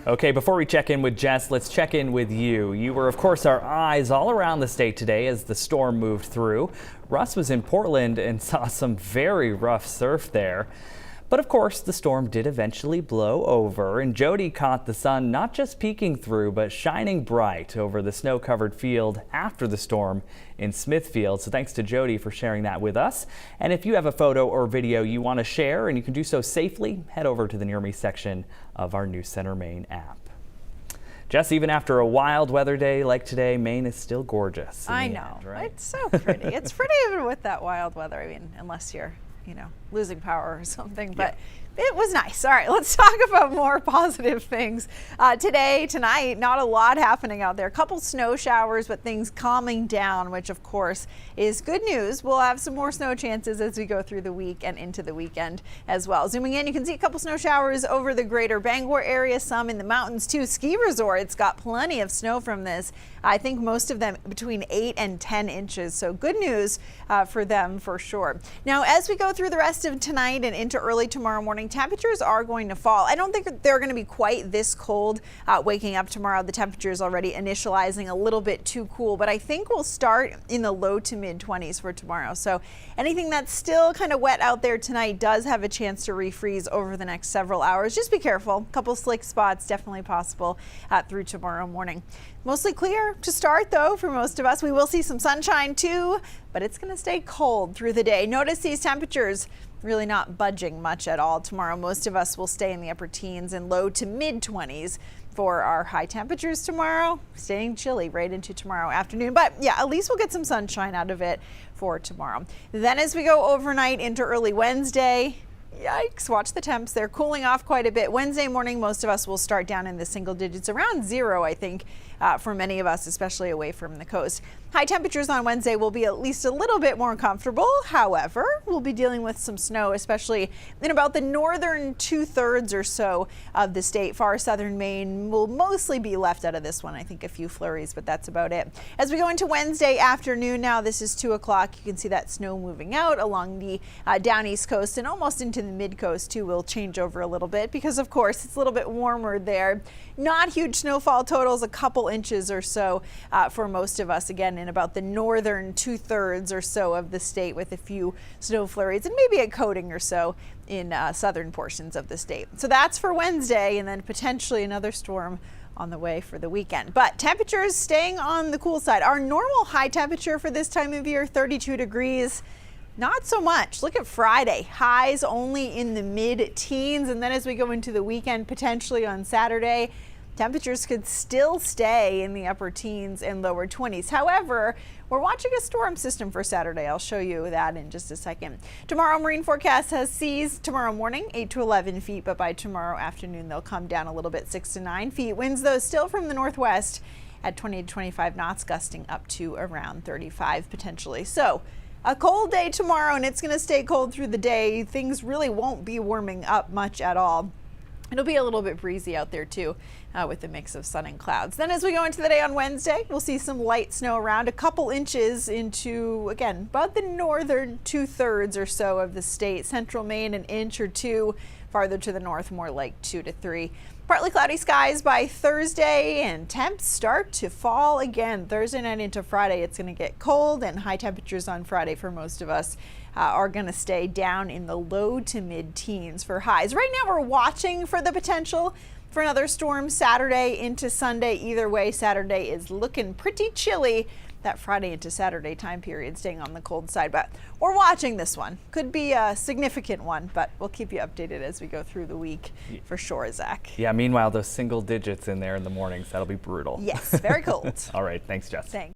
Okay, before we check in with Jess, let's check in with you. You were, of course, our eyes all around the state today as the storm moved through. Russ was in Portland and saw some very rough surf there. But of course, the storm did eventually blow over, and Jody caught the sun not just peeking through, but shining bright over the snow-covered field after the storm in Smithfield. So thanks to Jody for sharing that with us. And if you have a photo or video you want to share, and you can do so safely, head over to the Near Me section of our News Center Maine app. Jess, even after a wild weather day like today, Maine is still gorgeous. I know, end, right? It's so pretty. It's pretty even with that wild weather. I mean, unless you're losing power or something, but it was nice. All right, let's talk about more positive things. Tonight, not a lot happening out there. A couple snow showers, but things calming down, which of course is good news. We'll have some more snow chances as we go through the week and into the weekend as well. Zooming in, you can see a couple snow showers over the greater Bangor area, some in the mountains too. Ski resorts got plenty of snow from this. I think most of them between 8 and 10 inches. So good news for them for sure. Now, as we go through the rest of tonight and into early tomorrow morning, temperatures are going to fall. I don't think they're going to be quite this cold waking up tomorrow. The temperature is already initializing a little bit too cool, but I think we'll start in the low to mid 20s for tomorrow. So anything that's still kind of wet out there tonight does have a chance to refreeze over the next several hours. Just be careful. A couple slick spots definitely possible through tomorrow morning. Mostly clear to start though for most of us. We will see some sunshine too, but it's going to stay cold through the day. Notice these temperatures really not budging much at all tomorrow. Most of us will stay in the upper teens and low to mid 20s for our high temperatures tomorrow, staying chilly right into tomorrow afternoon. But yeah, at least we'll get some sunshine out of it for tomorrow. Then as we go overnight into early Wednesday, yikes, watch the temps. They're cooling off quite a bit. Wednesday morning, most of us will start down in the single digits, around 0, I think, for many of us, especially away from the coast. High temperatures on Wednesday will be at least a little bit more comfortable. However, we'll be dealing with some snow, especially in about the northern 2/3 or so of the state. Far southern Maine will mostly be left out of this one. I think a few flurries, but that's about it. As we go into Wednesday afternoon now, this is 2 o'clock. You can see that snow moving out along the down east coast and almost into the mid coast too. Will change over a little bit because of course it's a little bit warmer there. Not huge snowfall totals, a couple inches or so for most of us, again in about the northern 2/3 or so of the state, with a few snow flurries and maybe a coating or so in southern portions of the state. So that's for Wednesday, and then potentially another storm on the way for the weekend. But temperatures staying on the cool side. Our normal high temperature for this time of year, 32 degrees. Not so much. Look at Friday. Highs only in the mid-teens. And then as we go into the weekend, potentially on Saturday, temperatures could still stay in the upper teens and lower 20s. However, we're watching a storm system for Saturday. I'll show you that in just a second. Tomorrow, marine forecast has seas tomorrow morning, 8 to 11 feet, but by tomorrow afternoon, they'll come down a little bit, 6 to 9 feet. Winds, though, still from the northwest at 20 to 25 knots, gusting up to around 35 potentially. So a cold day tomorrow, and it's going to stay cold through the day. Things really won't be warming up much at all. It'll be a little bit breezy out there too, with a mix of sun and clouds. Then as we go into the day on Wednesday, we'll see some light snow around, a couple inches into, again, about the northern 2/3 or so of the state. Central Maine, an inch or two. Farther to the north, more like 2 to 3. Partly cloudy skies by Thursday, and temps start to fall again. Thursday night into Friday, it's going to get cold, and high temperatures on Friday for most of us are going to stay down in the low to mid-teens for highs. Right now, we're watching for the potential for another storm Saturday into Sunday. Either way, Saturday is looking pretty chilly. That Friday into Saturday time period staying on the cold side, but we're watching this one. Could be a significant one, but we'll keep you updated as we go through the week for sure, Zach. Yeah, meanwhile, those single digits in there in the mornings, that'll be brutal. Yes, very cold. All right, thanks, Jess. Thanks.